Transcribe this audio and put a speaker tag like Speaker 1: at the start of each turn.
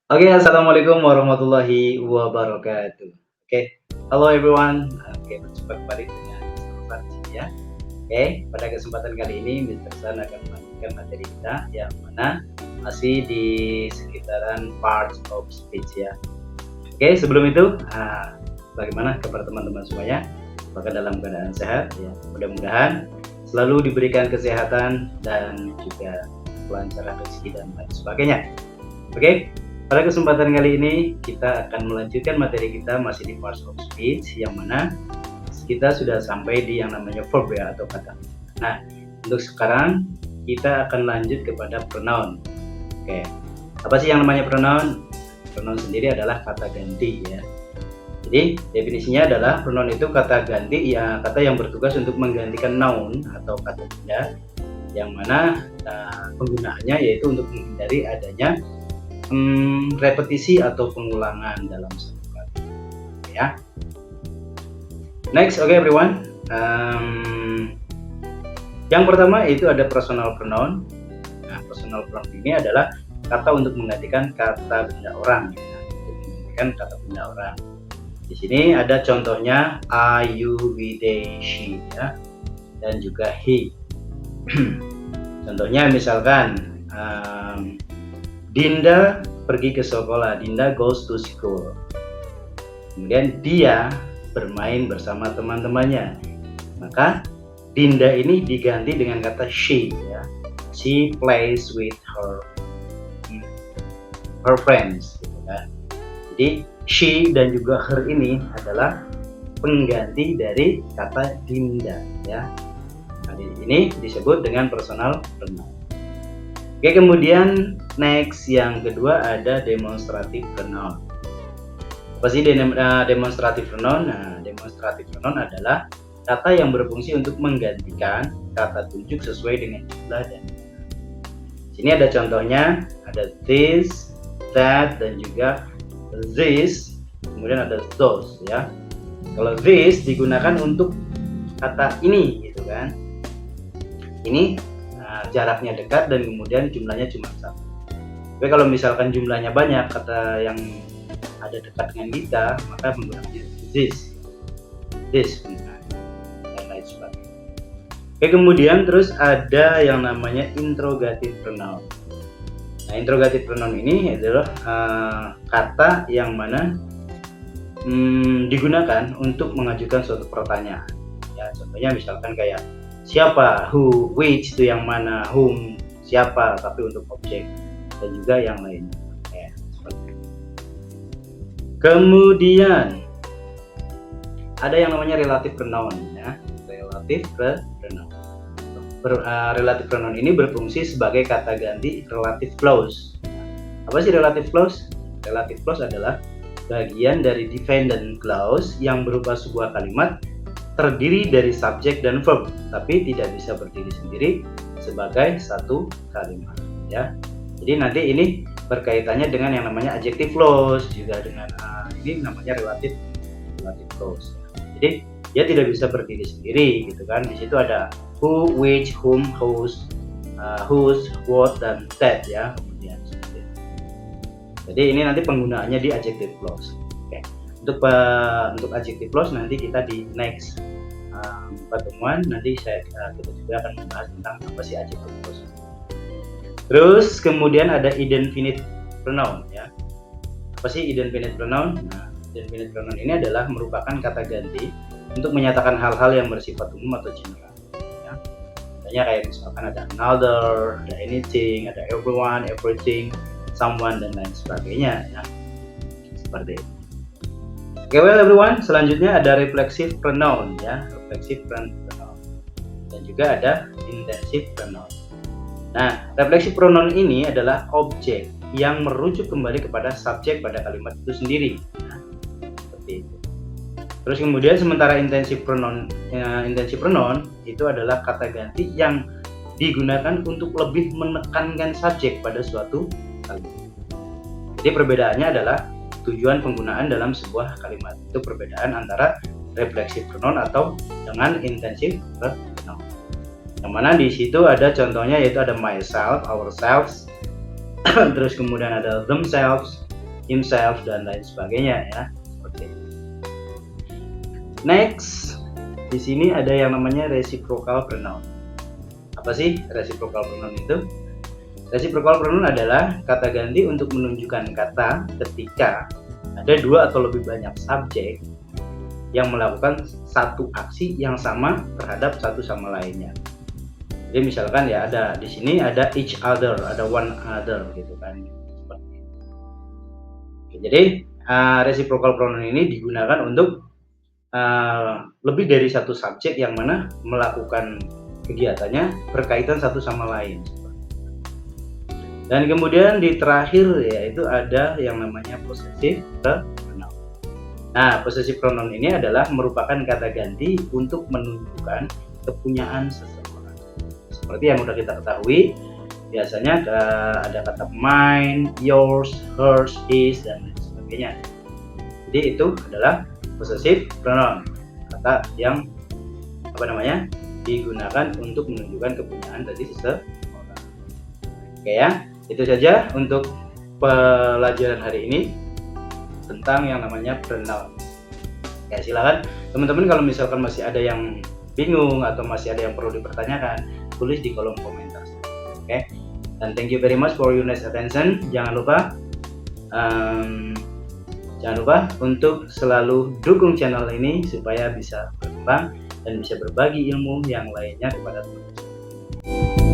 Speaker 1: Oke, assalamualaikum warahmatullahi wabarakatuh. Oke, halo everyone. Oke, berjumpa kembali dengan Mister di sini ya. Oke, pada kesempatan kali ini Mister San akan melanjutkan materi kita yang mana masih di sekitaran parts of speech ya. Oke, sebelum itu, bagaimana kabar teman-teman semuanya? Apakah dalam keadaan sehat? Ya, mudah-mudahan selalu diberikan kesehatan dan juga kelancaran rezeki dan lain sebagainya. Oke, pada kesempatan kali ini kita akan melanjutkan materi kita masih di parts of speech yang mana kita sudah sampai di yang namanya verb ya atau kata. Nah, untuk sekarang kita akan lanjut kepada pronoun. Oke, apa sih yang namanya pronoun? Pronoun sendiri adalah kata ganti ya. Jadi definisinya adalah pronoun itu kata ganti ya, kata yang bertugas untuk menggantikan noun atau kata benda yang mana penggunaannya yaitu untuk menghindari adanya repetisi atau pengulangan dalam satu kata ya. Next, okay everyone. Yang pertama itu ada personal pronoun. Nah, personal pronoun ini adalah kata untuk menggantikan kata benda orang ya, untuk menggantikan kata benda orang. Di sini ada contohnya I, you, we, they, she ya, dan juga he. Contohnya misalkan Dinda pergi ke sekolah. Dinda goes to school. Kemudian dia bermain bersama teman-temannya. Maka Dinda ini diganti dengan kata she ya. She plays with her friends gitu kan. Jadi she dan juga her ini adalah pengganti dari kata Dinda ya. Nah, ini disebut dengan personal pronoun. Oke, kemudian next yang kedua ada demonstrative pronoun. Apa sih demonstrative pronoun? Nah, demonstrative pronoun adalah kata yang berfungsi untuk menggantikan kata tunjuk sesuai dengan jumlah dan sini ada contohnya, ada this, that, dan juga this, kemudian ada those ya. Kalau this digunakan untuk kata ini gitu kan. Ini jaraknya dekat dan kemudian jumlahnya cuma satu. Tapi kalau misalkan jumlahnya banyak, kata yang ada dekat dengan kita, maka menggunakan this dan lain sebagainya. Oke, kemudian terus ada yang namanya interrogative pronoun. Nah, interrogative pronoun ini adalah kata yang mana digunakan untuk mengajukan suatu pertanyaan. Ya, contohnya misalkan kayak siapa, who, which itu yang mana, whom siapa, tapi untuk objek dan juga yang lainnya ya, seperti itu. Kemudian ada yang namanya relative pronoun ya. Relative pronoun. Relative pronoun ini berfungsi sebagai kata ganti relative clause. Apa sih relative clause? Relative clause adalah bagian dari dependent clause yang berupa sebuah kalimat terdiri dari subjek dan verb, tapi tidak bisa berdiri sendiri sebagai satu kalimat ya. Jadi nanti ini berkaitannya dengan yang namanya adjective clause, juga dengan ini namanya relative clause. Jadi dia tidak bisa berdiri sendiri gitu kan. Di situ ada who, which, whom, whose, what, dan that ya. Kemudian seperti itu. Jadi ini nanti penggunaannya di adjective clause. Oke. Untuk adjective clause nanti kita di next pertemuan nanti kita juga akan membahas tentang apa sih adjective clause. Terus kemudian ada indefinite pronoun ya. Apa sih indefinite pronoun? Nah, indefinite pronoun ini adalah merupakan kata ganti untuk menyatakan hal-hal yang bersifat umum atau general ya. Contohnya kayak misalkan ada another, ada anything, ada everyone, everything, someone, dan lain sebagainya ya. Seperti itu. Oke, well everyone, selanjutnya ada reflexive pronoun ya, reflexive pronoun, dan juga ada intensive pronoun. Nah, reflexive pronoun ini adalah objek yang merujuk kembali kepada subjek pada kalimat itu sendiri. Nah, seperti itu. Terus kemudian sementara intensive pronoun itu adalah kata ganti yang digunakan untuk lebih menekankan subjek pada suatu kalimat. Jadi perbedaannya adalah tujuan penggunaan dalam sebuah kalimat. Itu perbedaan antara reflexive pronoun atau dengan intensive pronoun. Yang mana di situ ada contohnya yaitu ada myself, ourselves, terus kemudian ada themselves, himself, dan lain sebagainya ya. Seperti itu. Next, di sini ada yang namanya reciprocal pronoun. Apa sih reciprocal pronoun itu? Reciprocal pronoun adalah kata ganti untuk menunjukkan kata ketika ada dua atau lebih banyak subjek yang melakukan satu aksi yang sama terhadap satu sama lainnya. Jadi misalkan ya ada di sini ada each other, ada one other gitu kan. Seperti itu. Jadi reciprocal pronoun ini digunakan untuk lebih dari satu subjek yang mana melakukan kegiatannya berkaitan satu sama lain. Dan kemudian di terakhir yaitu ada yang namanya possessive pronoun. Nah, possessive pronoun ini adalah merupakan kata ganti untuk menunjukkan kepunyaan seseorang. Seperti yang sudah kita ketahui, biasanya ada kata mine, yours, hers, his, dan lain sebagainya. Jadi itu adalah possessive pronoun, kata yang digunakan untuk menunjukkan kepunyaan dari seseorang. Oke ya, itu saja untuk pelajaran hari ini tentang yang namanya pronoun. Ya, silakan teman-teman kalau misalkan masih ada yang bingung atau masih ada yang perlu dipertanyakan, tulis di kolom komentar. Oke, dan thank you very much for your nice attention. Jangan lupa untuk selalu dukung channel ini supaya bisa berkembang dan bisa berbagi ilmu yang lainnya kepada teman-teman.